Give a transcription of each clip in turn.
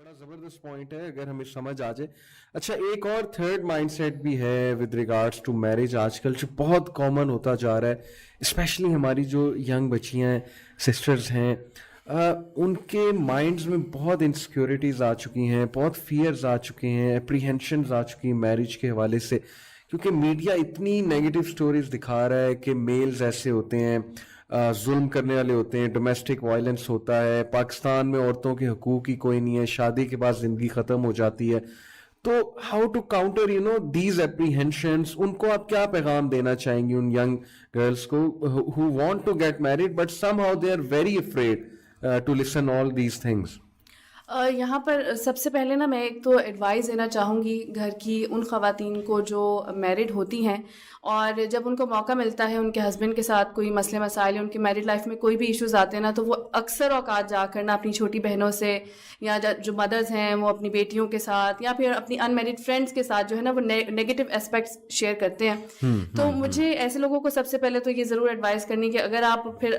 بڑا زبردست پوائنٹ ہے اگر ہمیں سمجھ آ جائے. اچھا ایک اور تھرڈ مائنڈ سیٹ بھی ہے ود ریگارڈس ٹو میرج آج کل جو بہت کامن ہوتا جا رہا ہے, اسپیشلی ہماری جو ینگ بچیاں ہیں, سسٹرز ہیں, ان کے مائنڈز میں بہت انسیکیورٹیز آ چکی ہیں, بہت فیئرز آ چکے ہیں, اپریہینشنز آ چکی ہیں میرج کے حوالے سے, کیونکہ میڈیا اتنی نیگیٹو سٹوریز دکھا رہا ہے کہ میلز ایسے ہوتے ہیں, ظلم کرنے والے ہوتے ہیں, ڈومیسٹک وائلنس ہوتا ہے, پاکستان میں عورتوں کے حقوق ہی کوئی نہیں ہے, شادی کے بعد زندگی ختم ہو جاتی ہے. تو how to counter these apprehensions, ان کو آپ کیا پیغام دینا چاہیں گے ان ینگ گرلس کو who want to get married but somehow they are very afraid to listen all these things. یہاں پر سب سے پہلے نا میں ایک تو ایڈوائز دینا چاہوں گی گھر کی ان خواتین کو جو میرڈ ہوتی ہیں اور جب ان کو موقع ملتا ہے ان کے ہسبینڈ کے ساتھ کوئی مسئلے مسائل, ان کی میرڈ لائف میں کوئی بھی ایشوز آتے ہیں نا, تو وہ اکثر اوقات جا کر نا اپنی چھوٹی بہنوں سے یا جو مدرز ہیں وہ اپنی بیٹیوں کے ساتھ یا پھر اپنی ان میرڈ فرینڈس کے ساتھ جو ہے نا وہ نیگیٹو اسپیکٹس شیئر کرتے ہیں. تو مجھے ایسے لوگوں کو سب سے پہلے تو یہ ضرور ایڈوائز کرنی کہ اگر آپ پھر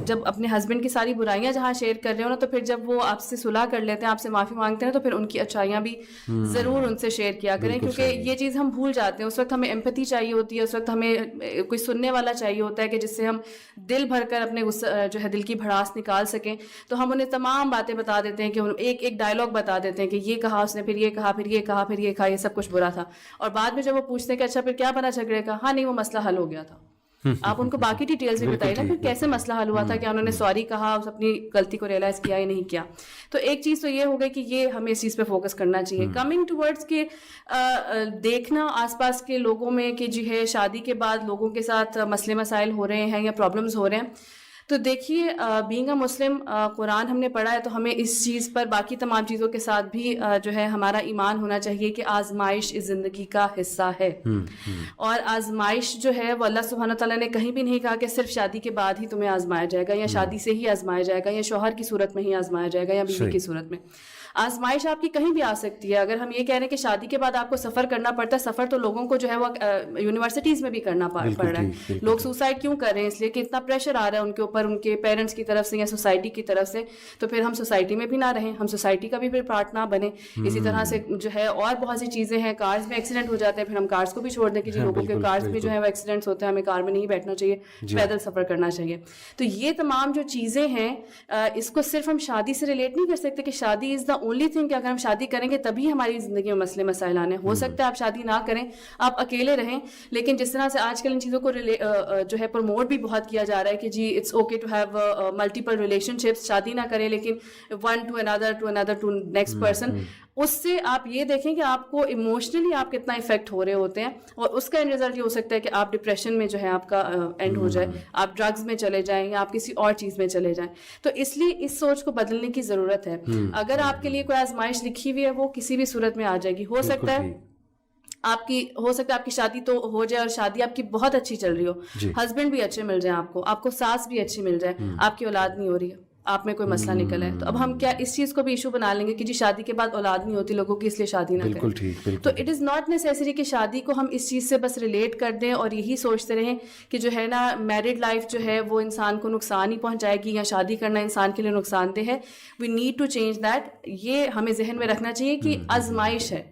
جب اپنے ہسبینڈ کی ساری برائیاں جہاں شیئر کر رہے ہو نا, تو پھر جب وہ آپ سے صلح کر لیتے ہیں, آپ سے معافی مانگتے ہیں, تو پھر ان کی اچھائیاں بھی ضرور ان سے شیئر کیا کریں, کیونکہ یہ چیز ہم بھول جاتے ہیں. اس وقت ہمیں ایمپتھی چاہیے ہوتی ہے, اس وقت ہمیں کوئی سننے والا چاہیے ہوتا ہے کہ جس سے ہم دل بھر کر اپنے جو ہے دل کی بھڑاس نکال سکیں. تو ہم انہیں تمام باتیں بتا دیتے ہیں کہ ایک ایک ڈائلاگ بتا دیتے ہیں کہ یہ کہا اس نے, پھر یہ کہا, پھر یہ کہا, پھر یہ کہا, یہ سب کچھ برا تھا. اور بعد میں جب وہ پوچھتے ہیں کہ اچھا پھر کیا بنا جھگڑے کا, ہاں نہیں وہ مسئلہ حل ہو گیا تھا. آپ ان کو باقی ڈیٹیلز بھی بتائیے نا, پھر کیسے مسئلہ حل ہوا تھا, کیا انہوں نے سوری کہا, اپنی غلطی کو ریئلائز کیا یا نہیں کیا. تو ایک چیز تو یہ ہو گئی کہ یہ ہمیں اس چیز پہ فوکس کرنا چاہیے. کمنگ ٹورڈس کہ دیکھنا آس پاس کے لوگوں میں کہ جو ہے شادی کے بعد لوگوں کے ساتھ مسئلے مسائل ہو رہے ہیں یا پرابلمس ہو رہے ہیں, تو دیکھیے بینگ اے مسلم قرآن ہم نے پڑھا ہے, تو ہمیں اس چیز پر باقی تمام چیزوں کے ساتھ بھی جو ہے ہمارا ایمان ہونا چاہیے کہ آزمائش اس زندگی کا حصہ ہے. اور آزمائش جو ہے وہ اللہ سبحانہ تعالیٰ نے کہیں بھی نہیں کہا کہ صرف شادی کے بعد ہی تمہیں آزمایا جائے گا, یا شادی سے ہی آزمایا جائے گا, یا شوہر کی صورت میں ہی آزمایا جائے گا, یا بیوی کی صورت میں. آزمائش آپ کی کہیں بھی آ سکتی ہے. اگر ہم یہ کہہ رہے ہیں کہ شادی کے بعد آپ کو سفر کرنا پڑتا ہے, سفر تو لوگوں کو جو ہے وہ یونیورسٹیز میں بھی کرنا پڑ رہا ہے. لوگ سوسائڈ کیوں کر رہے ہیں؟ اس لیے کہ اتنا پریشر آ رہا ہے ان کے اوپر, ان کے پیرنٹس کی طرف سے یا سوسائٹی کی طرف سے. تو پھر ہم سوسائٹی میں بھی نہ رہیں, ہم سوسائٹی کا بھی پھر پارٹ نہ بنے. اسی طرح سے جو ہے اور بہت سی چیزیں ہیں, کارز میں ایکسیڈنٹ ہو جاتے ہیں, پھر ہم کارز کو بھی چھوڑ دیں کہ جی لوگوں کے کارز میں جو ہے وہ ایکسیڈنٹس ہوتے ہیں, ہمیں کار میں نہیں بیٹھنا چاہیے, پیدل سفر کرنا چاہیے. تو یہ تمام جو چیزیں ہیں اس کو صرف ہم شادی سے ریلیٹ نہیں کر سکتے کہ شادی از دا اونلی تھنگ کہ اگر ہم شادی کریں گے تبھی ہماری زندگی میں مسئلے مسائل آنے. ہو سکتا ہے آپ شادی نہ کریں, آپ اکیلے رہیں, لیکن جس طرح سے آج کل ان چیزوں کو جو ہے پروموٹ بھی بہت کیا جا رہا ہے کہ جی it's okay to have multiple relationships, شادی نہ کریں لیکن ون ٹو اندر ٹو نیکسٹ پرسن. اس سے آپ یہ دیکھیں کہ آپ کو ایموشنلی آپ کتنا افیکٹ ہو رہے ہوتے ہیں, اور اس کا اینڈ رزلٹ یہ ہو سکتا ہے کہ آپ ڈپریشن میں جو ہے آپ کا اینڈ ہو جائے, آپ ڈرگز میں چلے جائیں یا آپ کسی اور چیز میں چلے جائیں. تو اس لیے اس سوچ کو بدلنے کی ضرورت ہے. اگر آپ کے لیے کوئی آزمائش لکھی ہوئی ہے وہ کسی بھی صورت میں آ جائے گی. ہو سکتا ہے آپ کی شادی تو ہو جائے اور شادی آپ کی بہت اچھی چل رہی ہو, ہسبینڈ بھی اچھے مل جائیں آپ کو ساس بھی اچھی مل جائے, آپ کی اولاد نہیں ہو رہی ہے, آپ میں کوئی مسئلہ نکلا ہے, تو اب ہم کیا اس چیز کو بھی ایشو بنا لیں گے کہ جی شادی کے بعد اولاد نہیں ہوتی لوگوں کی اس لیے شادی نہ کریں. تو اٹ از ناٹ نیسیسری کہ شادی کو ہم اس چیز سے بس ریلیٹ کر دیں اور یہی سوچتے رہیں کہ جو ہے نا میرڈ لائف جو ہے وہ انسان کو نقصان ہی پہنچائے گی یا شادی کرنا انسان کے لیے نقصان دہ ہے. We need to change that. یہ ہمیں ذہن میں رکھنا چاہیے کہ آزمائش ہے,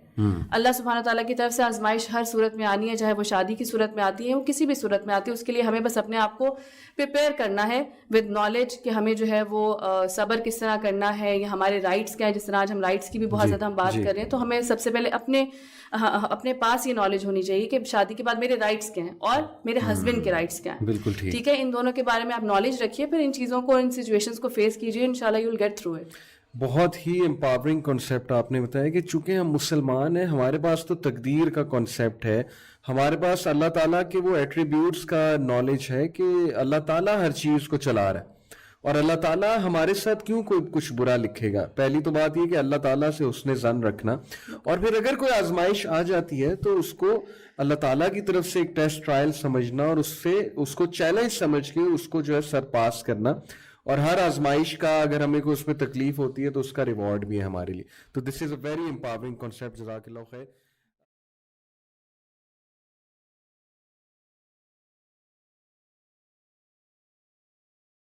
اللہ سبحانہ تعالیٰ کی طرف سے آزمائش ہر صورت میں آنی ہے, چاہے وہ شادی کی صورت میں آتی ہے وہ کسی بھی صورت میں آتی ہے. اس کے لیے ہمیں بس اپنے آپ کو پریپیئر کرنا ہے ود نالج کہ ہمیں جو ہے وہ صبر کس طرح کرنا ہے, یا ہمارے رائٹس کیا ہیں. جس طرح آج ہم رائٹس کی بھی بہت زیادہ ہم بات کر رہے ہیں, تو ہمیں سب سے پہلے اپنے پاس یہ نالج ہونی چاہیے کہ شادی کے بعد میرے رائٹس کیا ہیں اور میرے ہسبینڈ کے رائٹس کیا ہیں. بالکل ٹھیک ہے, ان دونوں کے بارے میں آپ نالج رکھیے, پھر ان چیزوں کو, ان سچویشنز کو فیس کیجیے, انشاءاللہ you will get through it. بہت ہی امپاورنگ کنسیپٹ آپ نے بتایا کہ چونکہ ہم مسلمان ہیں, ہمارے پاس تو تقدیر کا کنسیپٹ ہے, ہمارے پاس اللہ تعالیٰ کے وہ ایٹریبیوٹس کا نالج ہے کہ اللہ تعالیٰ ہر چیز کو چلا رہا ہے, اور اللہ تعالیٰ ہمارے ساتھ کیوں کوئی کچھ برا لکھے گا. پہلی تو بات یہ کہ اللہ تعالیٰ سے حسن ظن رکھنا, اور پھر اگر کوئی آزمائش آ جاتی ہے تو اس کو اللہ تعالیٰ کی طرف سے ایک ٹیسٹ ٹرائل سمجھنا, اور اس کو چیلنج سمجھ کے اس کو جو ہے سر پاس کرنا. اور ہر آزمائش کا اگر ہمیں کوئی اس میں تکلیف ہوتی ہے تو اس کا ریوارڈ بھی ہے ہمارے لیے. تو دس از اے ویری امپاورنگ کانسیپٹ. جزاک اللہ خیر.